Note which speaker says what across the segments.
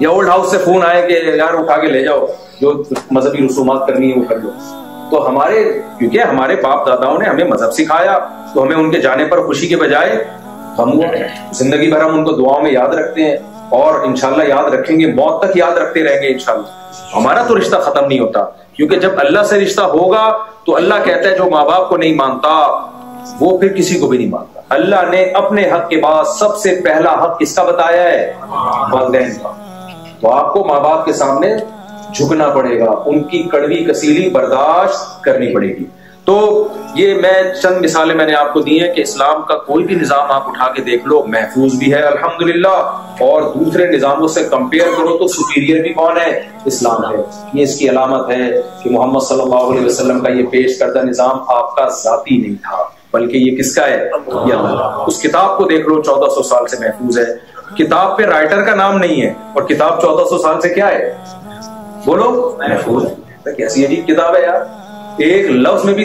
Speaker 1: یا old house سے phone آئے کہ یار اٹھا کے لے جاؤ، جو مذہبی رسومات کرنی ہے وہ کر لو. تو ہمارے کیونکہ ہمارے باپ داداؤں نے ہمیں مذہب سکھایا، تو ہمیں ان کے جانے پر خوشی کے بجائے ہم زندگی بھر ہم ان کو دعاؤں میں یاد رکھتے ہیں، اور انشاءاللہ یاد رکھیں گے، موت تک یاد رکھتے رہیں گے انشاءاللہ. ہمارا تو رشتہ ختم نہیں ہوتا، کیونکہ جب اللہ سے رشتہ ہوگا تو اللہ کہتا ہے جو ماں باپ کو نہیں مانتا وہ پھر کسی کو بھی نہیں مانتا. اللہ نے اپنے حق کے بعد سب سے پہلا حق کس کا بتایا ہے؟ والدین کا. تو آپ کو ماں باپ کے سامنے جھکنا پڑے گا، ان کی کڑوی کسیلی برداشت کرنی پڑے گی. تو یہ میں چند مثالیں میں نے آپ کو دی ہیں کہ اسلام کا کوئی بھی نظام آپ اٹھا کے دیکھ لو محفوظ بھی ہے الحمدللہ، اور دوسرے نظاموں سے کمپیئر کرو تو سپیریئر بھی کون ہے؟ اسلام ہے. یہ اس کی علامت ہے کہ محمد صلی اللہ علیہ وسلم کا یہ پیش کردہ نظام آپ کا ذاتی نہیں تھا، بلکہ یہ کس کا ہے؟ یہ اللہ. اس کتاب کو دیکھ لو 1400 سال سے محفوظ ہے. کتاب پہ رائٹر کا نام نہیں ہے، اور کتاب 1400 سال سے کیا ہے؟ بولو محفوظ. کیسی عجیب کتاب ہے یار، ایک لفظ میں بھی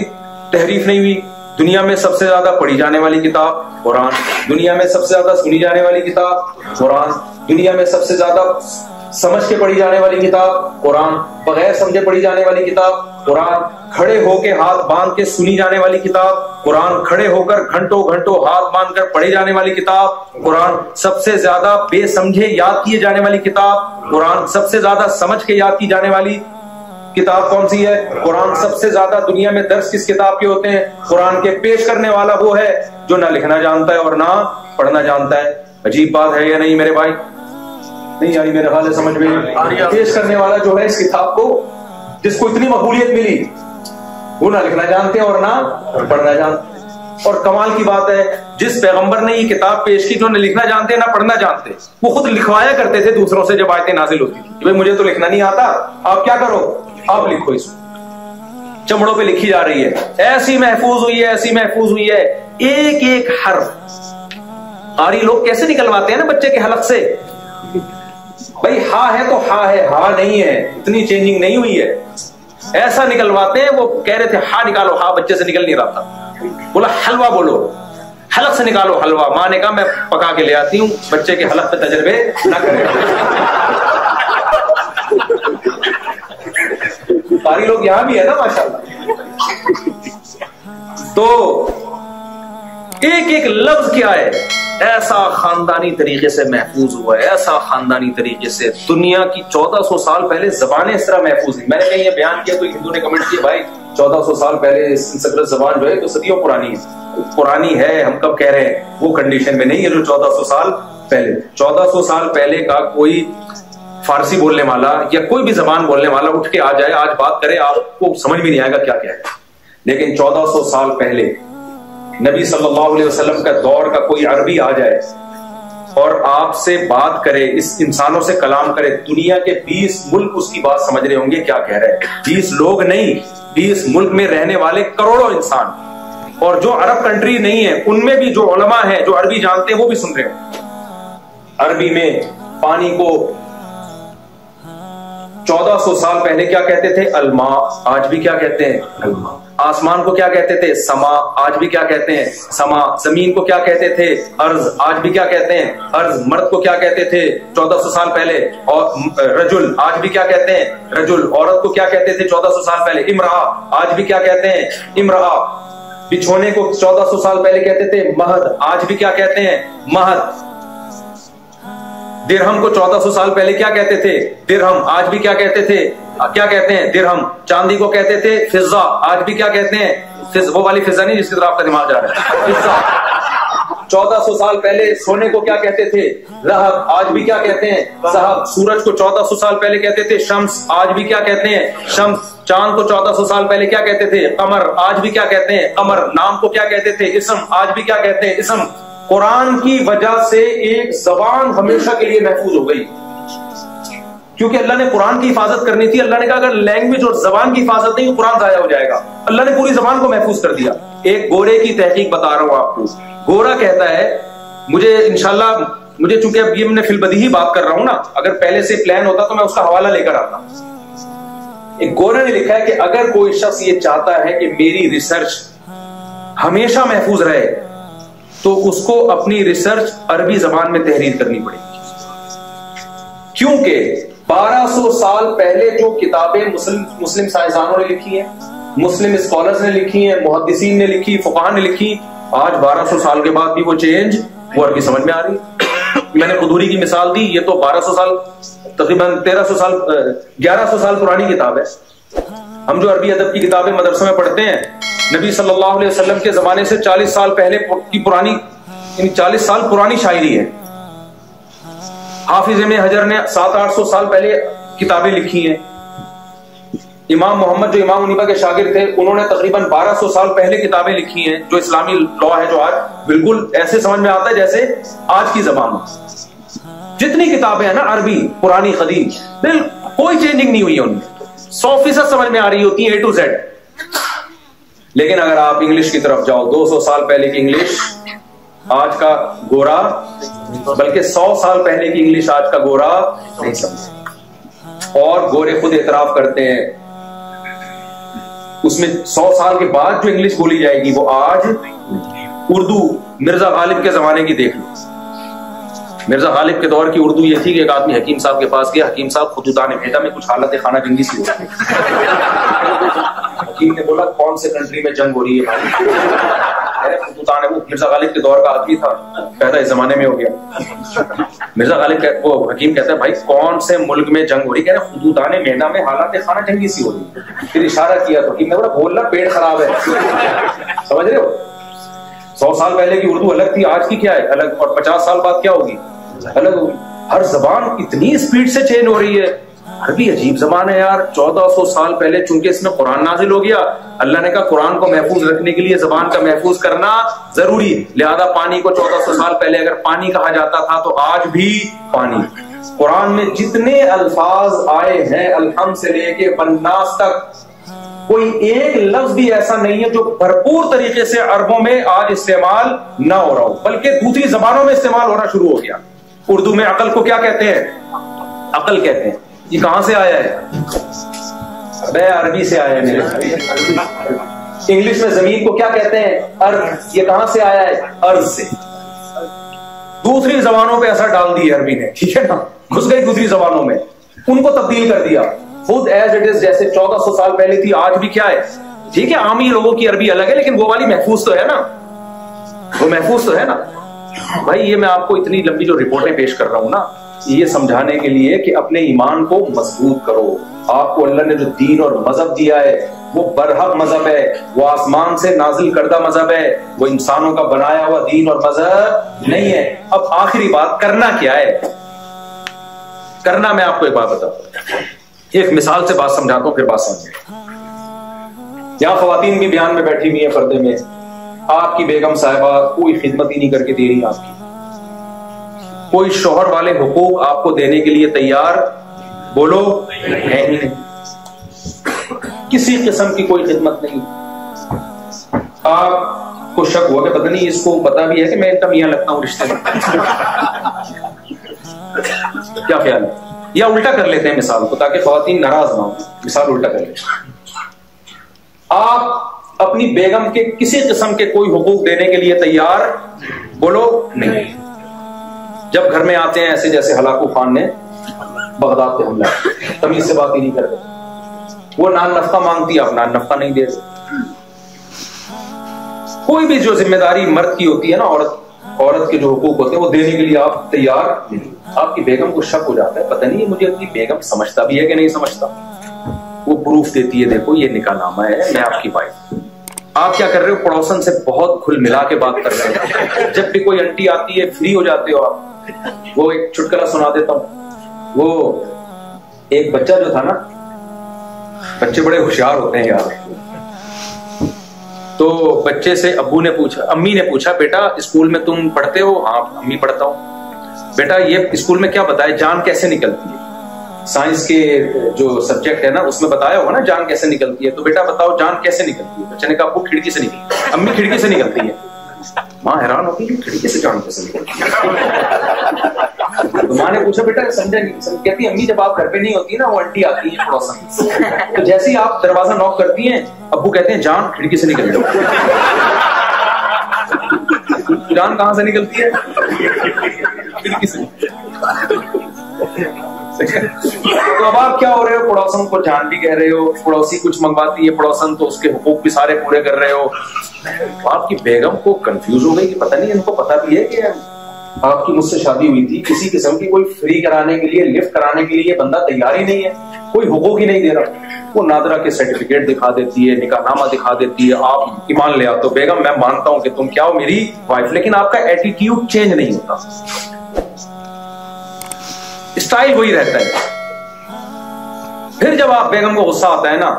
Speaker 1: تحریف نہیں ہوئی. دنیا میں سب سے زیادہ پڑھی جانے والی کتاب قرآن، دنیا میں سب سے زیادہ سنی جانے والی کتاب قرآن، دنیا میں سب سے زیادہ سمجھ کے پڑھی جانے والی کتاب قرآن، بغیر سمجھے پڑھی جانے والی کتاب قرآن، کھڑے ہو کے ہاتھ باندھ کے سنی جانے والی کتاب قرآن، کھڑے ہو کر گھنٹوں گھنٹوں ہاتھ باندھ کر پڑھی جانے والی کتاب قرآن، سب سے زیادہ بے سمجھے یاد کیے جانے والی کتاب قرآن، سب سے زیادہ سمجھ کے یاد کی جانے والی کتاب کون سی ہے؟ قرآن. سب سے زیادہ دنیا میں درس کس کتاب کے ہوتے ہیں؟ قرآن کے. پیش کرنے والا وہ ہے جو نہ لکھنا جانتا ہے اور نہ پڑھنا جانتا ہے. عجیب بات ہے یا نہیں میرے بھائی؟ نہیں آئی میرے خیال سمجھ میں. پیش کرنے والا جو ہے اس کتاب کو، جس کو اتنی مقبولیت ملی، وہ نہ لکھنا جانتے ہیں اور نہ پڑھنا جانتے. اور کمال کی بات ہے جس پیغمبر نے یہ کتاب پیش کی جو نہ لکھنا جانتے نہ پڑھنا جانتے، وہ خود لکھوایا کرتے تھے دوسروں سے جب آیتیں نازل ہوتی تھی. بھائی مجھے تو لکھنا نہیں آتا، آپ کیا کرو، آپ لکھو. اس چمڑوں پہ لکھی جا رہی ہے، ایسی محفوظ ہوئی ہے، ایسی محفوظ ہوئی ہے. ایک ایک حرف قاری لوگ کیسے نکلواتے ہیں نا بچے کے حلق سے. بھائی ہاں ہے تو ہاں ہے، ہاں نہیں ہے، اتنی چینجنگ نہیں ہوئی ہے. ایسا نکلواتے ہیں. وہ کہہ رہے تھے ہاں نکالو، ہاں بچے سے نکل نہیں رہا تھا. بولا حلوہ بولو، حلق سے نکالو حلوہ. ماں نے کہا میں پکا کے لے آتی ہوں، بچے کے حلق پہ تجربے نہ کریں. قاری لوگ یہاں بھی ہے نا ماشاءاللہ. تو ایک ایک لفظ کیا ہے؟ ایسا خاندانی طریقے سے محفوظ ہوا ہے، ایسا خاندانی طریقے سے. دنیا کی 1400 سال پہلے زبانیں اس طرح محفوظ ہیں. میں نے کہیں یہ بیان کیا تو ہندو نے کمنٹ کیا بھائی 1400 سال پہلے سنسکرت زبان جو ہے تو صدیوں پرانی ہے. پرانی ہے ہم کب کہہ رہے ہیں، وہ کنڈیشن میں نہیں ہے جو 1400 سال پہلے. 1400 سال پہلے کا کوئی فارسی بولنے والا یا کوئی بھی زبان بولنے والا اٹھ کے آ جائے، آج بات کرے، آپ کو سمجھ بھی نہیں آئے گا کیا کیا ہے. لیکن 1400 سال پہلے نبی صلی اللہ علیہ وسلم کا دور کا کوئی عربی آ جائے اور آپ سے بات کرے، اس انسانوں سے کلام کرے، دنیا کے 20 ملک اس کی بات سمجھ رہے ہوں گے کیا کہہ رہے ہیں. 20 لوگ نہیں، 20 ملک میں رہنے والے کروڑوں انسان. اور جو عرب کنٹری نہیں ہے ان میں بھی جو علماء ہیں جو عربی جانتے ہیں وہ بھی سن رہے ہوں. عربی میں پانی کو 1400 سال پہلے کیا کہتے تھے؟ الماء. آج بھی کیا کہتے ہیں؟ الماء. آسمان کو کیا کہتے تھے؟ سما. آج بھی کیا کہتے ہیں؟ سما. زمین کو کیا کہتے تھے؟ ارض. آج بھی کیا کہتے ہیں؟ ارض. مرد کو کیا کہتے تھے 1400 سال پہلے؟ اور رجل. آج بھی کیا کہتے ہیں؟ رجل. عورت کو کیا کہتے تھے 1400 سال پہلے؟ امرأہ. آج بھی کیا کہتے ہیں؟ امرأہ. بچھونے کو 1400 سال پہلے کہتے تھے مہد. آج بھی کیا کہتے ہیں؟ مہد. درہم کو 1400 سال پہلے کیا کہتے تھے؟ درہم. آج بھی کیا کہتے تھے؟ کیا کہتے ہیں؟ درہم. چاندی کو کہتے تھے فضہ. آج بھی کیا کہتے ہیں؟ وہ والی فضہ نہیں جس کی طرف آپ کا دماغ جا رہا ہے، فضہ. 1400 سال پہلے سونے کو کیا کہتے تھے؟ ذہب. آج بھی کیا کہتے ہیں؟ ذہب. سورج کو 1400 سال پہلے کہتے تھے شمس. آج بھی کیا کہتے ہیں؟ شمس. چاند کو 1400 سال پہلے کیا کہتے تھے؟ قمر. آج بھی کیا کہتے ہیں؟ قمر. نام کو کیا کہتے تھے؟ اسم. آج بھی کیا کہتے ہیں؟ اسم. قرآن کی وجہ سے ایک زبان ہمیشہ کے لیے محفوظ ہو گئی، کیونکہ اللہ نے قرآن کی حفاظت کرنی تھی. اللہ نے کہا اگر لینگویج اور زبان کی حفاظت نہیں تو قرآن ضائع ہو جائے گا. اللہ نے پوری زبان کو محفوظ کر دیا. ایک گورے کی تحقیق بتا رہا ہوں آپ کو. گورا کہتا ہے، مجھے انشاءاللہ مجھے چونکہ اب یہ میں فی البدیہی بات کر رہا ہوں نا، اگر پہلے سے پلان ہوتا تو میں اس کا حوالہ لے کر آتا. ایک گورے نے لکھا ہے کہ اگر کوئی شخص یہ چاہتا ہے کہ میری ریسرچ ہمیشہ محفوظ رہے تو اس کو اپنی ریسرچ عربی زبان میں تحریر کرنی پڑے گی. کیونکہ 1200 سال پہلے جو کتابیں مسلم سائنسدانوں نے لکھی ہیں، مسلم اسکالرز نے لکھی ہیں، محدثین نے لکھی، فقہاء نے لکھی، آج 1200 سال کے بعد بھی وہ چینج وہ عربی سمجھ میں آ رہی ہے۔ میں نے قدوری کی مثال دی، یہ تو 1200 سال تقریباً 1300 سال 1100 سال پرانی کتاب ہے۔ ہم جو عربی ادب کی کتابیں مدرسوں میں پڑھتے ہیں، نبی صلی اللہ علیہ وسلم کے زمانے سے 40 سال پہلے کی پرانی، یعنی 40 سال پرانی شاعری ہے۔ حافظ ابن حجر نے 700-800 سال پہلے کتابیں لکھی ہیں۔ امام محمد جو امام منیبہ کے شاگرد تھے، انہوں نے تقریباً 1200 سال پہلے کتابیں لکھی ہیں، جو اسلامی لاء ہے، جو آج بالکل ایسے سمجھ میں آتا ہے جیسے آج کی زبان۔ جتنی کتابیں ہیں نا عربی پرانی قدیم، کوئی چینجنگ نہیں ہوئی ہے ان میں، 100% سمجھ میں آ رہی ہوتی ہے A to Z۔ لیکن اگر آپ انگلش کی طرف جاؤ، 200 سال پہلے کی انگلش آج کا گورا، بلکہ 100 سال پہلے کی انگلش آج کا گورا نہیں سمجھے۔ اور گورے خود اعتراف کرتے ہیں، اس میں 100 سال کے بعد جو انگلش بولی جائے گی وہ آج اردو مرزا غالب کے زمانے کی دیکھ لو۔ مرزا غالب کے دور کی اردو یہ تھی کہ ایک آدمی حکیم صاحب کے پاس گیا، حکیم صاحب خطوطان بھیجا میں کچھ حالت خانہ جنگی سی ہو گئی۔ حکیم نے بولا کون سے کنٹری میں جنگ ہو رہی ہے بھائی؟ خطوطان ہے، وہ مرزا غالب کے دور کا آدمی تھا، پیدا اس زمانے میں ہو گیا۔ مرزا غالب وہ حکیم کہتا ہے بھائی کون سے ملک میں جنگ ہو رہی؟ کہہ رہے خطوطان مہینہ میں حالات خانہ جنگی سی ہو رہی۔ پھر اشارہ کیا تو حکیم نے بولا بولنا پیٹ خراب ہے، سمجھ رہے ہو؟ 100 سال پہلے کی اردو الگ تھی، آج کی کیا ہے الگ، اور 50 سال بعد کیا ہوگی الگ ہوگی۔ ہر زبان اتنی سپیڈ سے چینج ہو رہی ہے۔ عربی عجیب زبان ہے یار، 1400 سال پہلے چونکہ اس میں قرآن نازل ہو گیا، اللہ نے کہا قرآن کو محفوظ رکھنے کے لیے زبان کا محفوظ کرنا ضروری، لہذا پانی کو 1400 سال پہلے اگر پانی کہا جاتا تھا تو آج بھی پانی۔ قرآن میں جتنے الفاظ آئے ہیں الحمد سے لے کے والناس تک، کوئی ایک لفظ بھی ایسا نہیں ہے جو بھرپور طریقے سے عربوں میں آج استعمال نہ ہو رہا ہو، بلکہ دوسری زبانوں میں استعمال ہونا شروع ہو گیا۔ اردو میں عقل کو کیا کہتے ہیں؟ عقل کہتے ہیں۔ یہ کہاں سے آیا ہے؟ بے عربی سے آیا ہے میرے بھائی۔ انگلش میں زمین کو کیا کہتے ہیں؟ ارض۔ یہ کہاں سے آیا ہے؟ ارض سے۔ دوسری زبانوں پہ اثر ڈال دی عربی نے، ٹھیک ہے نا، گھس گئی دوسری زبانوں میں، ان کو تبدیل کر دیا خود ایز اٹ از، جیسے 1400 سال پہلے تھی آج بھی کیا ہے۔ ٹھیک ہے عامی لوگوں کی عربی الگ ہے، لیکن وہ والی محفوظ تو ہے نا، وہ محفوظ تو ہے نا بھائی۔ یہ میں آپ کو اتنی لمبی جو رپورٹیں پیش کر رہا ہوں نا، یہ سمجھانے کے لیے کہ اپنے ایمان کو مضبوط کرو۔ آپ کو اللہ نے جو دین اور مذہب دیا ہے وہ برحق مذہب ہے، وہ آسمان سے نازل کردہ مذہب ہے، وہ انسانوں کا بنایا ہوا دین اور مذہب نہیں ہے۔ اب آخری بات، کرنا کیا ہے؟ کرنا میں آپ کو ایک بات بتاتا ہوں، ایک مثال سے بات سمجھاتا ہوں، پھر بات سمجھیں۔ یہاں خواتین بھی بیان میں بیٹھی ہوئی ہیں پردے میں، آپ کی بیگم صاحبہ کوئی خدمت ہی نہیں کر کے دے رہی، آپ کی کوئی شوہر والے حقوق آپ کو دینے کے لیے تیار بولو ہے ہی نہیں، کسی قسم کی کوئی خدمت نہیں۔ آپ کو شک ہوا کہ پتہ نہیں اس کو پتا بھی ہے کہ میں میاں لگتا ہوں رشتے میں، کیا خیال ہے؟ یا الٹا کر لیتے ہیں مثال کو تاکہ خواتین ناراض نہ ہوں، مثال الٹا کر لیتے ہیں۔ آپ اپنی بیگم کے کسی قسم کے کوئی حقوق دینے کے لیے تیار بولو نہیں۔ جب گھر میں آتے ہیں ایسے جیسے ہلاکو خان نے بغداد پہ حملہ، تمیز سے بات ہی نہیں کرتے، وہ نان نفقہ مانگتی ہے، آپ نان نفقہ نہیں دے رہے۔ کوئی بھی جو ذمہ داری مرد کی ہوتی ہے نا، عورت کے جو حقوق ہوتے ہیں وہ دینے کے لیے آپ تیار نہیں۔ آپ کی بیگم کو شک ہو جاتا ہے پتہ نہیں مجھے اپنی بیگم سمجھتا بھی ہے کہ نہیں سمجھتا، وہ پروف دیتی ہے، دیکھو یہ نکاح نامہ ہے، میں آپ کی وائف۔ آپ کیا کر رہے ہو؟ پڑوسن سے بہت کھل ملا کے بات کر رہے ہیں، جب بھی کوئی انٹی آتی ہے فری ہو جاتے ہو آپ۔ وہ ایک چٹکلا سنا دیتا ہوں، وہ ایک بچہ جو تھا نا، بچے بڑے ہوشیار ہوتے ہیں یار، تو بچے سے ابو نے پوچھا، امی نے پوچھا بیٹا اسکول میں تم پڑھتے ہو؟ ہاں امی پڑھتا ہوں۔ بیٹا یہ اسکول میں کیا بتایا جان کیسے نکلتی ہے؟ سائنس کے جو سبجیکٹ ہے نا اس میں بتایا ہوگا نا جان کیسے نکلتی ہے، تو بیٹا بتاؤ جان کیسے نکلتی ہے؟ بچے نے کہا ابو کھڑکی سے نکلتی ہے۔ امی کھڑکی سے نکلتی ہے؟ ماں حیران ہوتی ہے کھڑکی سے جان کیسے نکلتی ہے؟ تو ماں نے پوچھا بیٹا سمجھا نہیں؟ کہتی امی جب آپ گھر پہ نہیں ہوتی نا وہ انٹی آتی ہے پڑوسن، تو جیسے ہی آپ دروازہ نوک کرتی ہیں ابو کہتے ہیں جان کھڑکی سے نکل جاؤ۔ جان کہاں سے نکلتی ہے؟ کھڑکی سے۔ تو اب آپ کیا ہو رہے ہو, پڑوسن کو جان بھی کہہ رہے ہو, پڑوسی کچھ منگواتی ہے پڑوسن تو اس کے حقوق بھی سارے پورے کر رہے ہو. آپ کی بیگم کو کنفیوز ہو گئی کہ پتہ نہیں ان کو پتہ بھی ہے کہ آپ کی مجھ سے شادی ہوئی تھی, کسی قسم کی کوئی فری کرانے کے لیے, لفٹ کرانے کے لیے بندہ تیار ہی نہیں ہے, کوئی حقوق ہی نہیں دے رہا. وہ نادرا کے سرٹیفکیٹ دکھا دیتی ہے, نکاح نامہ دکھا دیتی ہے, آپ ایمان لے آتے ہو بیگم میں مانتا ہوں کہ تم کیا ہو میری وائف, لیکن آپ کا ایٹیٹیوڈ چینج نہیں ہوتا, اسٹائل وہی رہتا ہے. پھر جب آپ بیگم کو غصہ آتا ہے نا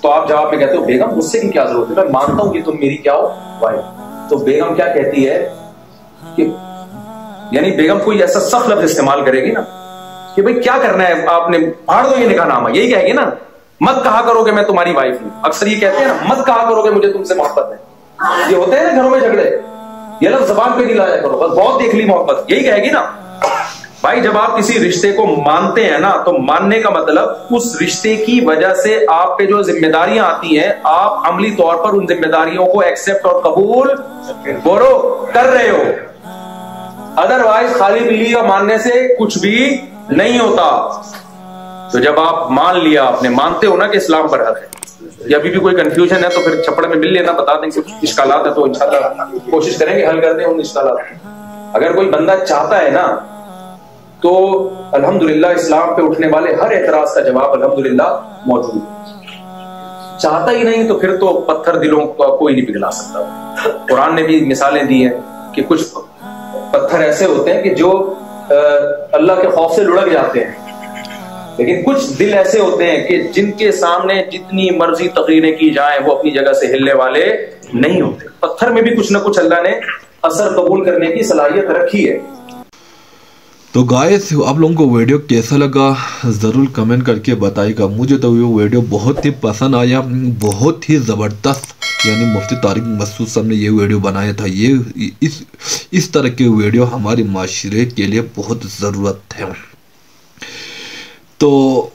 Speaker 1: تو آپ جواب میں کہتے ہو بیگم غصے کی کیا ضرورت ہے, میں مانتا ہوں کہ تم میری کیا ہو وائف. تو بیگم کیا کہتی ہے کہ یعنی بیگم کوئی ایسا سخت لفظ استعمال کرے گی نا کہ بھئی کیا کرنا ہے, آپ نے پھاڑ دو یہ نکاح نامہ, یہی کہے گی نا, مت کہا کرو کہ میں تمہاری وائف ہوں. اکثر یہ کہتے ہیں نا, مت کہا کرو کہ مجھے تم سے محبت ہے. یہ ہوتے ہیں نا گھروں میں جھگڑے, یہ لفظ زبان پہ نہیں لایا کرو, بس بہت دیکھ لی محبت, یہی کہے گی نا. بھائی جب آپ کسی رشتے کو مانتے ہیں نا تو ماننے کا مطلب اس رشتے کی وجہ سے آپ پہ جو ذمہ داریاں آتی ہیں آپ عملی طور پر ان ذمہ داریوں کو ایکسپٹ اور قبول بولو کر رہے ہو. ادروائز خالی بلی کا ماننے سے کچھ بھی نہیں ہوتا. تو جب آپ مان لیا, آپ نے مانتے ہو نا کہ اسلام پر حق ہے, یا ابھی بھی کوئی کنفیوژن ہے تو پھر چھپڑے میں مل لینا, بتا دیں کہ اشکالات ہیں تو انشاءاللہ کوشش کریں گے حل کرتے ہیں ان اشکالات. اگر کوئی بندہ چاہتا ہے نا تو الحمدللہ اسلام پہ اٹھنے والے ہر اعتراض کا جواب الحمدللہ موجود ہے. چاہتا ہی نہیں تو پھر تو پتھر دلوں کو کوئی نہیں پگھلا سکتا. قرآن نے بھی مثالیں دی ہیں کہ کچھ پتھر ایسے ہوتے ہیں کہ جو اللہ کے خوف سے لڑک جاتے ہیں, لیکن کچھ دل ایسے ہوتے ہیں کہ جن کے سامنے جتنی مرضی تقریریں کی جائیں وہ اپنی جگہ سے ہلنے والے نہیں ہوتے. پتھر میں بھی کچھ نہ کچھ اللہ نے اثر قبول کرنے کی صلاحیت رکھی ہے.
Speaker 2: تو گائز آپ لوگوں کو ویڈیو کیسا لگا ضرور کمنٹ کر کے بتائے گا. مجھے تو یہ ویڈیو بہت ہی پسند آیا, بہت ہی زبردست. یعنی مفتی طارق مسعود صاحب نے یہ ویڈیو بنایا تھا. یہ اس طرح کے ویڈیو ہمارے معاشرے کے لیے بہت ضرورت ہے. تو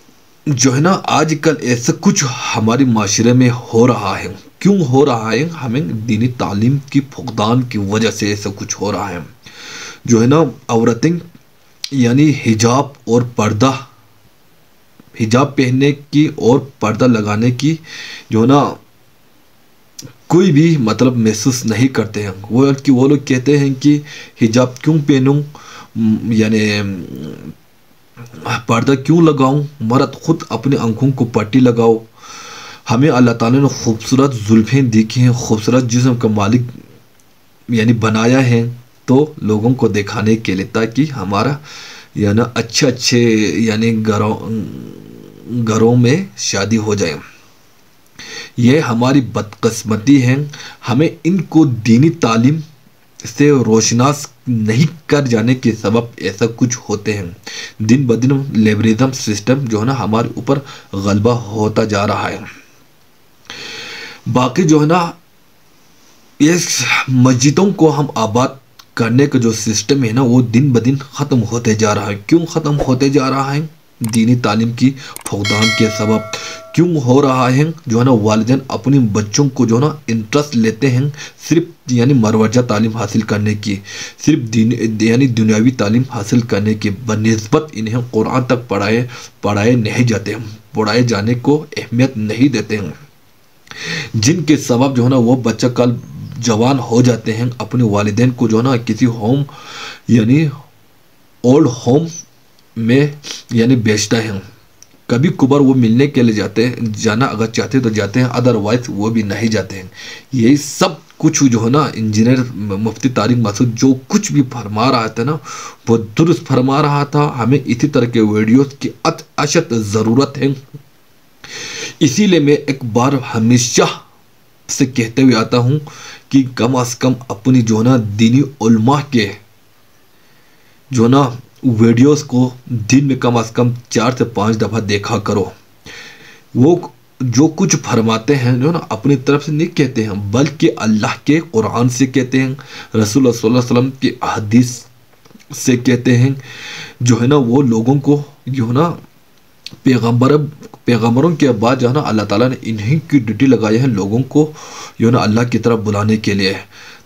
Speaker 2: جو ہے نا آج کل ایسا کچھ ہمارے معاشرے میں ہو رہا ہے. کیوں ہو رہا ہے؟ ہمیں دینی تعلیم کی فقدان کی وجہ سے ایسا کچھ ہو رہا ہے. جو ہے نا عورتیں یعنی حجاب اور پردہ, حجاب پہننے کی اور پردہ لگانے کی جو ہے نا کوئی بھی مطلب محسوس نہیں کرتے ہیں. وہ لوگ کہتے ہیں کہ حجاب کیوں پہنوں, یعنی پردہ کیوں لگاؤں, مرد خود اپنے آنکھوں کو پٹی لگاؤ. ہمیں اللہ تعالیٰ نے خوبصورت زلفیں دیکھی ہیں, خوبصورت جسم کا مالک یعنی بنایا ہے تو لوگوں کو دکھانے کے لیے, تاکہ ہمارا یعنی اچھے یعنی گھروں میں شادی ہو جائے. یہ ہماری بدقسمتی ہے. ہمیں ان کو دینی تعلیم سے روشناس نہیں کر جانے کے سبب ایسا کچھ ہوتے ہیں. دن بدن لیبرزم سسٹم جو ہے نا ہمارے اوپر غلبہ ہوتا جا رہا ہے. باقی جو ہے نا اس مسجدوں کو ہم آباد کرنے کا جو سسٹم ہے نا وہ دن بدن ختم ہوتے جا رہا ہے. کیوں ختم ہوتے جا رہا ہے؟ دینی تعلیم کی فقدان کے سبب. کیوں ہو رہا ہے؟ جو ہے نا والدین اپنے بچوں کو جو ہے نا انٹرسٹ لیتے ہیں صرف یعنی مروجہ تعلیم حاصل کرنے کی, صرف یعنی دنیاوی تعلیم حاصل کرنے کی بنسبت انہیں قرآن تک پڑھائے نہیں جاتے ہیں, پڑھائے جانے کو اہمیت نہیں دیتے ہیں, جن کے سبب جو ہے نا وہ بچہ کل جوان ہو جاتے ہیں, اپنے والدین کو جو ہے نا کسی ہوم یعنی اولڈ ہوم میں یعنی بیچتا ہے. کبھی کبھار وہ ملنے کے لیے جانا اگر چاہتے تو جاتے ہیں, ادروائز وہ بھی نہیں جاتے ہیں. یہی سب کچھ جو ہے نا انجینئر مفتی طارق مسعود جو کچھ بھی فرما رہا تھا نا وہ درست فرما رہا تھا. ہمیں اسی طرح کے ویڈیوز کی اشد ضرورت ہے. اسی لیے میں ایک بار ہمیشہ سے کہتے ہوئے آتا ہوں کہ کم از کم اپنی جو ہے نا دینی علماء کے جو ہے نا ویڈیوز کو دن میں کم از کم 4 سے 5 دفعہ دیکھا کرو. وہ جو کچھ فرماتے ہیں جو نا اپنی طرف سے نہیں کہتے ہیں بلکہ اللہ کے قرآن سے کہتے ہیں, رسول اللہ صلی اللہ علیہ وسلم کی احادیث سے کہتے ہیں. جو ہے نا وہ لوگوں کو جو ہے نا پیغمبروں کے بعد جو ہے نا اللہ تعالیٰ نے انہیں کی ڈیوٹی لگائی ہے لوگوں کو جو ہے نا اللہ کی طرف بلانے کے لیے.